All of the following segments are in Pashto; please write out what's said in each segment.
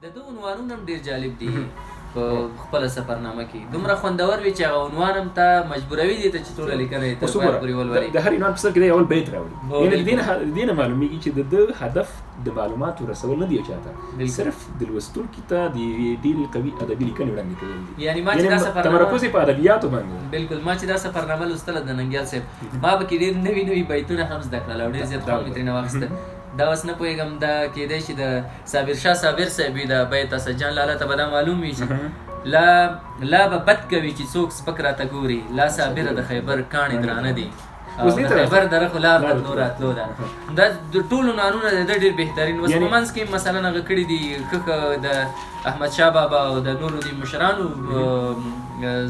د ده عنوانونه هم ډېر جالب دي په خپله سفرنامه کې، دومره خوندور وي چې هغه عنوان هم ته مجبوروي دې ته چې ټوله لیکنه یې تر پایه پورې ولولې. د هر عنوان په سر کې دی اول بیت راوړي، یعنې د دې نه معلومیږي چې د ده هدف د معلوماتو رسول نه دی یو چاته، صرف د لوستونکي ته د ډېرې قوي ادبي لیکنې وړاندې کول دي. یعنې ما چې دا سفرنامه تمرکز یې په ادبیاتو باندې. بالکل ما چې دا سفرنامه لوستله د ننګیال صاحب، ما به کې ډېر نوي نوي بیتونه هم زده کړل او ډېر زیات خوند مې ترېنه واخیسته. دا اوس نه پوهېږم دا کېدی چې د صابر شاه صابر صاحب وي د بیت اسدجان لاله ته به دا معلوم وي چې لا به بد کوي چې څوک سپک راته ګوري، لا صابره د خیبر کاڼې درانه دي او د خیبر دره خو لار ته تلو راتلو ده. دا د ټولو عنوانونه د ده ډېر بهترین. اوس په منځ کې مثلا هغه کړي دي ښه د احمدشاه بابا او د نورو د مشرانو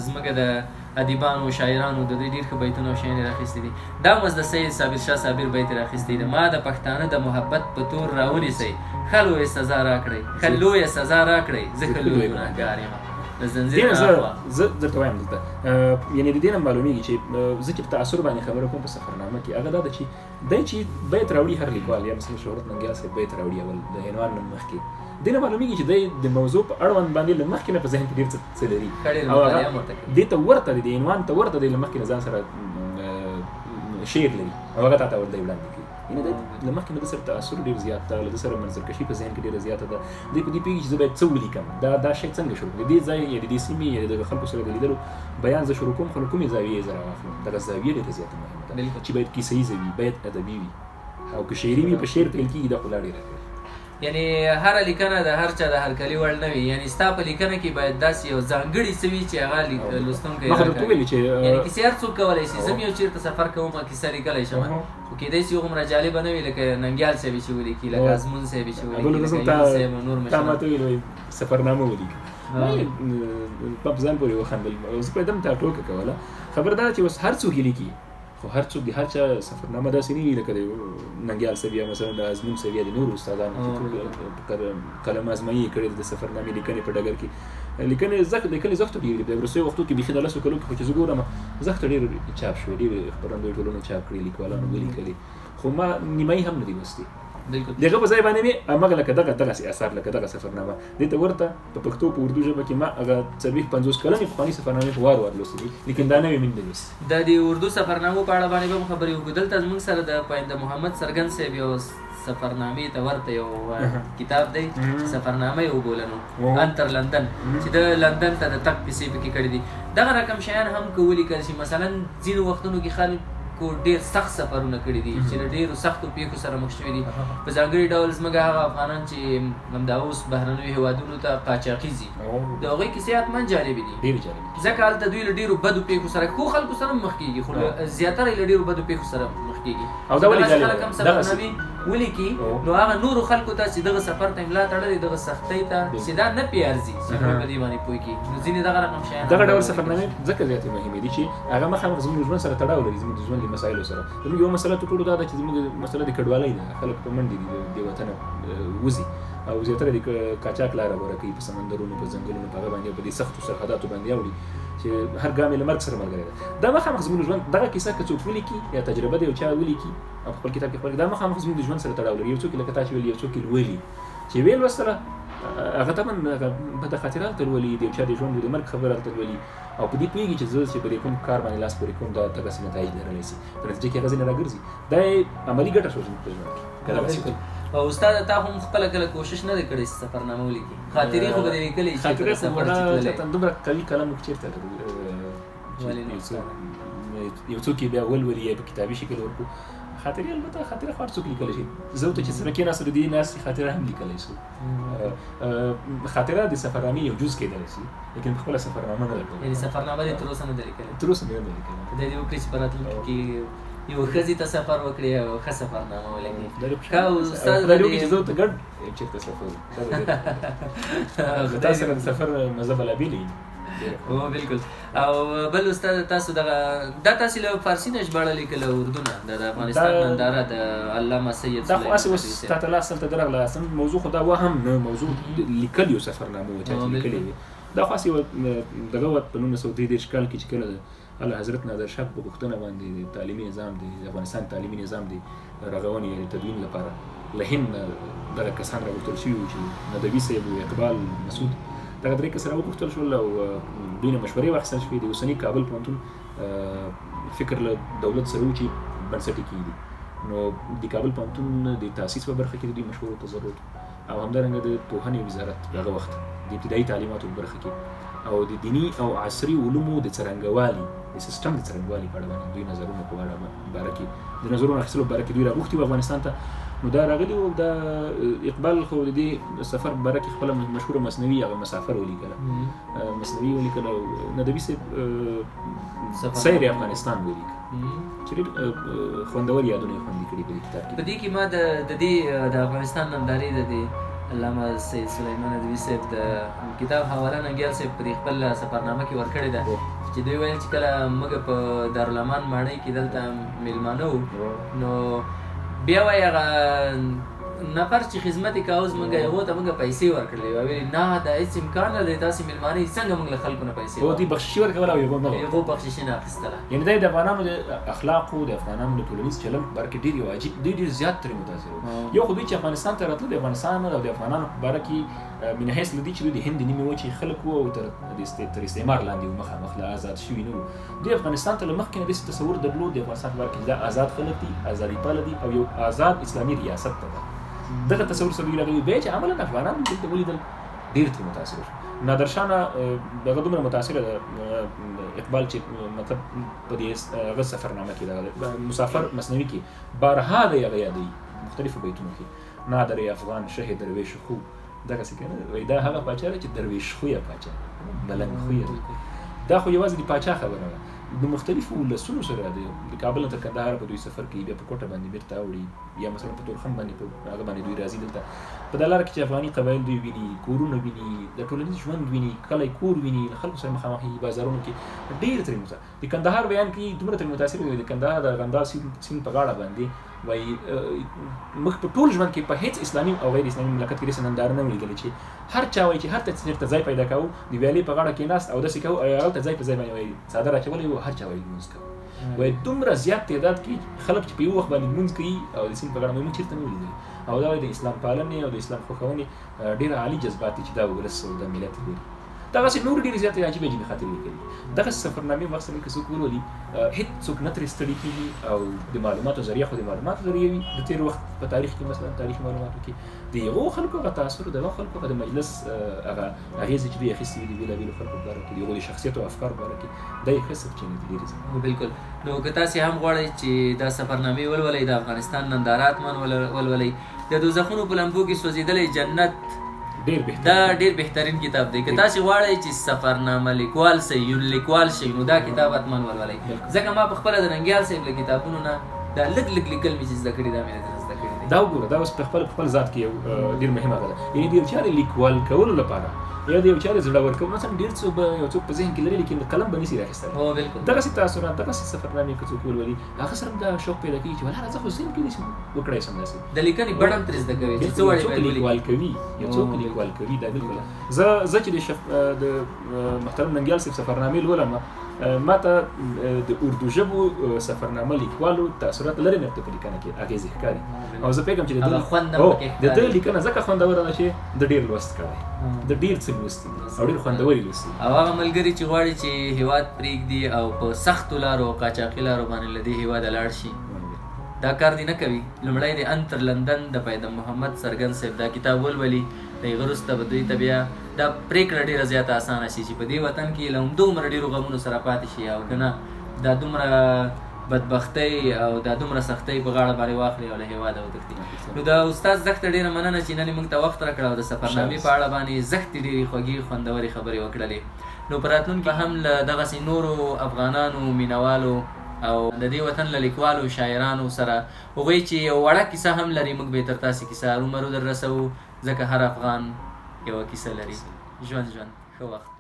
زموږ د ادیبانو شاعرانو د دوی ډېر ښه بیتونه او شیان یې راخیستي دي. دا هم اوس د سید صابر شاه صابر بیت یې راخیستی دی: ما د پښتانه د محبت په تور راونیسئ، ښه لویه سزا راکړئ، ښه لویه سزا راکړئ، زه ښه لوی ګناهګار یم. زه درته وایم دلته یعنې د دې نه معلومیږي چې زه چې په تاثر باندې خبره کوم په سفرنامه کې هغه دا ده چې دی چې بیت راوړي هر لیکوال یا مثلا شهرت ننګیال صاحب بیت راوړي اول د عنوان نه مخکې دې نه معلومیږي چې دی د موضوع په اړوند باندې له مخکې نه په ذهن کې ډېر څه لري او هغه دې ته ورته دی، د عنوان ته ورته دی، له مخکې نه ځان سره شعر لري او هغه تا ته ورته وړاندې کوي. یعنې دی له مخکې نه د سره تاثر ډېر زیات ده، له ده سره منظرکشي په ذهن کې ډېره زیاته ده. دی په دې پوهېږي چې زه باید څه ولیکم، دا شی څنګه شروع کړم، د دې ځای یا د دې سیمې یا د خلکو سره د لیدلو بیان زه شروع کوم، خو له کومې زاویې زه راواخلم. دغه زاویه ډېره زیاته مهمه ده چې باید کیسه ییزه وي، باید ادبي وي، او که شعري وي په شعر پیل کېږي دا خو لا ډېره ښه. یعنی هر لیکنه د هر چا د هرکلي وړ نه وي، یعنی ستا په لیکنه کې باید داسې یو ځانګړي څه وي چې هغه لوستونکی یعنی کیسې هر څوک کولی شي. زه م یو چېرته سفر کوم کیسه لیکلی شم، خو کېدی شي هغومره جالبه نه وي لکه ننګیال صاحب چې ولیکي، لکه ازمون صاحب چې ولیکي، لکه یونس صاحب او نور مشران. تا ماته ویل سفرنامه ولیکي، په ځان پورې وخندل. زه پوهېدم تا ټوکه کوله. خبر دا چې اوس هر څوک یې لیکي، خو هر څوک د هر چا سفرنامه داسې نه وي لکه د ننګیال صاحب یا مثلا د ازمون صاحب یا د نورو استادانو چې قلم ازمایي یې کړې ده د سفرنامې لیکنې په ډګر کې. لیکنې زښته ډېرې دي، په وروستیو وختو کې بیخي د 10 کلو کې خو چې زه ګورم زښته ډېر چاپ شوې، ډېرې خپرندویو ټولنو چاپ کړي، لیکوالانو ولیکلي، خو ما نیمایي هم نه دي لوستي. دغه په ځای باندې مې هماغه لکه دغسې اثار لکه دغه سفرنامه دې ته ورته په پښتو په اردو ژبه کې ما هغه 40-50 کلنې پخواني سفرنامې په وار لوستې دي، لیکن دا نوې مې نه دي لوستې. د دې اردو سفرنامو په اړه باندې به هم خبرې وکړو. دلته زموږ سره د پاینده محمد سرګن صاحب یو سفرنامې ته ورته یو کتاب دی، سفرنامه یې وبولنو انتر لندن، چې د لندن ته د تګ کیسې پکې کړي دي. دغه رقم شیان هم که ولیکل شي، مثلا ځینو وختونو کې خلک ډېر سخت سفرونه کړي دي چې له ډېرو سختو پیښو سره مخ شوي دي. په ځانګړي ډول زموږ هغه افغانان چې همدا اوس بهرنیو هېوادونو ته قاچاقي ځي، د هغوی کیسې حتما جالبې دي، ځکه هلته دوی له ډېرو بدو پیښو سره ښو خلکو سره هم مخ کېږي، خو زیاتره یې له ډېرو بدو پیښو سره مخ کېږي. او دا ولې خلک هم سفرنامې ولیکي نو هغه نورو خلکو ته چې دغه سفر ته ملا تړلې، دغه سختۍ ته چې دا نه پې ارځي چې نور په دې باندې پوه کړي. نو ځینې دغه رقم شیان دغه ډول سفرنامې ځکه زیاتې مهمې دي چې هغه مخامخ زموږ ژوند سره تړاو لري، زموږ د ژوند له مسایلو سره. زموږ یو مسله تر ټولو دا ده چې زموږ مسله د کډوالۍ ده، خلک په منډې دي د وطنه وځي او زیاتره د قاچاق لاره غوره کوي، په سمندرونو په ځنګلونو په هغه باندې په دې سختو سرحداتو باندې اوړي چې هر ګام یې له مرګ سره ملګری ده. دا مخامخ زموږ ژوند دغه کیسه که څوک ولیکي یا تجربه د یو چا ولیکي او خپل کتاب کې خپل، دا مخامخ زموږ د ژوند سره تړاو لري. یو څوک لکه تا چې ویلي، یو څوک یې لولي چې ویې لوستله هغه طبعا بده خاطره هلته لولي، د یو چا د ژوند د مرګ خبره هلته لولي او په دې پوهېږي چې زه چې په دې کوم کار باندې لاس پورې کوم دا دغسې نتایج لرلی شي، په نتیجه کې هغه ځینې راګرځي. دا یې عملي ګټه شوه زموږ په ژوند کې. او استاد تا هم خپله کله کوشش نه دی کړی چې سفرنامه ولیکي؟ خاطرې خو به دې لیکلی چې په سفر چې تللی دومره قوي کلم موږ چېرته یو څوک یې بیا ولولي یا په کتابي شکل ورکړو. خاطرې البته خاطره خو هر څوک لیکلی شي، زه ورته چې سره کېناستو د دې ناستې خاطره هم لیکلی شو. خاطره د سفرنامې یو جز کېدلی شي، لیکن په خپله سفرنامه نه ده کړې. یعنې سفرنامه دې تر اوسه نه ده لیکلې؟ تر اوسه مې نه ده لیکلې. خدای دې وکړي چې په راتلونکي کې یو ښځې ته سفر وکړي او ښه سفرنامه ولګي. خدای دې وکړي چې زه ورته ګډ چېرته سفر وکړم. تاسو سره د سفر مزه به لا بېله وي. او بالکل. او بل استاد تاسو دغه دا تاسو له فارسي نه ژباړلې که له اردو نه د افغانستان ننداره د علامه سید دا خو هسې اوس تا ته لاس هلته درغله، اصلا موضوع خو دا وهم نه، موضوع لیکل یو سفرنامه وه چا چې لیکلې وي. دا خو هسې دغه وه په 1923 کال کې چې کله د اعلی حضرت نادر شاه په پوښتنه باندې د تعلیمي نظام د افغانستان تعلیمي نظام د رغونې یا د تدوین لپاره له هند دغه کسان راغوښتل شوي وو چې ندوي صاحب او اقبال مسعود دغه درې کسان راوغوښتل شول او دوی نه مشورې واخیستل شوې د اوسني کابل پوهنتون فکر له دولت سره و چې بنسټي کېږي نو د کابل پوهنتون د تاسیس په برخه کې د دوی مشورو ته ضرورت او همدارنګه د پوهنې وزارت هغه وخت د ابتدایي تعلیماتو په برخه کې او د دیني او عصري علومو د څرنګوالي د سیستم د څرنګوالي په اړه باندې دوی نظرونه په اړه باره کې د نظرونو اخیستلو په باره کې دوی راغوښتي وو افغانستان ته نو دا راغلي وو دا اقبال خو د دې سفر په باره کې خپله مشهوره مثنوي هغه مسافر ولیکله مثنوي ولیکله او ندوي صاحب سیر افغانستان ولیکه چې ډېر خوندور یادونه یې خوندي کړي په دې کتاب کې په دې کې ما د دې د افغانستان نندارې د دې علامه سید سلیمان ندوي صاحب د کتاب حواله ننګیال صاحب په خپل سفرنامه کې ورکړې ده چې دوی ویل چې کله موږ په دارالامان ماڼۍ کې دلته میلمانه وو نو بیا وایي هغه نفر چې خدمت یې کاوه موږ هغو ته موږ پیسې ورکړلې وې ویلې نه دا هېڅ امکان نه دی تاسې میلمانه یې څنګه موږ له خلکو نه پیسې دوی بخششي ورکوله او هغو بخششي نه اخیستله یعنې دا د افغانانو د اخلاقو د افغانانو د ټولنیز چلند په باره کې ډېر یو عجیب ډېر زیات ترې متاثر وو یو خو دوی چې افغانستان ته راتلل د افغانستان او د افغانانو په باره کې من حیث له دې چې دوی د هند د نیمې وچې خلک وو او تر استعمار لاندې وو مخامخ له آزاد شوي نه وو دوی افغانستان ته له مخکې نه داسې تصور درلود د افغانستان په باره کې دا آزاد خلک دي آزادي پاله دي او یو آزاد اسلامي ریاست ته ده دغه تصور سره دوی راغلي بیا چې عملاً افغانان دلته ولیدل ډېر ترې متاثر شو نادرشاه دغه دومره متاثره ده اقبال چې مطلب په دې هغه سفرنامه کې دغه مسافر مثنوي کې بارها د هغه یادوي مختلفو بیتونو کې نادر افغان شه درویش خو دغسې که نه وایي دا هغه پاچا دی چې درویش خویه پاچا ملنګ خویه دا خو یوازې د پاچا خبره ده د مختلفو ولسونو سره د کابل نه تر کندهار په دوی سفر کوي بیا په کوټه باندې بیرته اوړي یا مثلا په تورخم باندې په هغه باندې دوی راځي دلته په دا لاره کې چې افغاني قبایل دوی ویني کورونه ویني د ټولنیز ژوند ویني کلی کور ویني له خلکو سره مخامخ بازارونو کې ډېر ترې د کندهار بیان کوي دومره ترې متاثر وي د کندهار د ارغنداب سیند په غاړه باندې وایي موږ په ټول ژوند کې په هیڅ اسلامي او غیر اسلامي مملکت کې داسې ننداره نه ولیدلې چې هر چا وایي چې هر چېرته ځای پیدا کوو د ویالې په غاړه کېناست او داسې کوو او هلته ځای په ځای باندې وایي څادر اچولی وو هر چا وایي لمونځ کوو وایي دومره زیات تعداد کې خلک چې په یو وخت باندې لمونځ کوي او د سیند په غاړه موږ چېرته نه ولیدلې او دا وایي د اسلام پالنې او د اسلام خوښونې ډېر عالي جذبات دي چې دا ولس او دا ملت لري دغسې نور ډېرې زیاتې عجیبې عجیبې خاطرې لیکلي دغسې سفرنامې مقصد که څوک ولولي هېڅ څوک نه ترې ستړي کېږي او د معلوماتو ذریعه خو د معلوماتو ذریعه وي د تېر وخت په تاریخ کې مثلا تاریخي معلوماتو کې د هغو خلکو هغه تاثر د هغو خلکو هغه د مجلس هغه اغېزې چې دوی اخیستې وي د بېلابېلو خلکو په باره کې د هغو د شخصیت او افکارو په باره کې دا یې ښه سرچینې دي ډېرې زیاتې بالکل نو که تاسې هم غواړئ چې دا سفرنامې ولولئ د افغانستان نندارات ولولئ د دوزخونو په لمبو کې سوځېدلی جنت دا ډېر بهترین کتاب دی که تاسې غواړئ چې سفرنامه لیکوال سئ لیکوال شئ نو دا کتاب حتما ولولئ ځکه ما په خپله د ننګیال صاحب له کتابونو نه دا لږ لیکل مې چې زده کړي دا مې نه زده کړي دي دا وګوره دا اوس په خپل ذات کې یو ډېر مهمه ده یعنې د یو چا د لیکوال کولو لپاره یا د یو چا د زړه ورکولو مثلا ډېر څوک به یو څوک په ذهن کې لري لیکن قلم به نشي راخیستلی هو بالکل دغسې تاثرات دغسې سفرنامې که څوک ولولي هغه سره هم دا شوق پیدا کېږي چې ولاړه زه خو ذهن کې نشم وکړی شم داسې د لیکنې بڼه هم ترې زده کوي چې څه وړې باید لیکوال کوي یو څوک لیکوال کوي دا بالکل زه چې د محترم ننګیال صاحب سفرنامې لولم ما ته د اردو ژبو سفرنامه لیکوالو تاثرات لري نه په لیکنه کې اغېزې ښکاري او زه پوهېږم چې د ده لیکنه ځکه خوندوره ده چې د ډېر لوست کړی د ډېر څه لوستي او ډېر خوندورې لوستي او هغه ملګري چې غواړي چې هېواد پرېږدي او په سختو لارو او قاچاقي لارو باندې له دې هېواده لاړ شي دا کار دی نه کوي لومړی د ان تر لندن د پیدا محمد سرګن صاحب دا کتاب ولولي د هغه وروسته به دوی ته بیا دا پرېکړه ډېره زیاته اسانه شي چې په دې وطن کې له همدومره ډېرو غمونو سره پاتې شي او که نه دا دومره بدبختۍ او دا دومره سختۍ په غاړه باندې واخلي او له هېواده وتښتي نو د استاد زښته ډېره مننه چې نن یې موږ ته وخت راکړه او د سفرنامې په اړه باندې زښتې ډېرې خوږې خوندورې خبرې وکړلې نو په راتلونکي هم له دغسې نورو افغانانو مینوالو او د دې وطن له لیکوالو شاعرانو سره هغوی چې یو وړه کیسه هم لري موږ به تر تاسې کیسه ارومرو در رسوو ځکه هر افغان یوه کیسه لري ژوند ښه وخت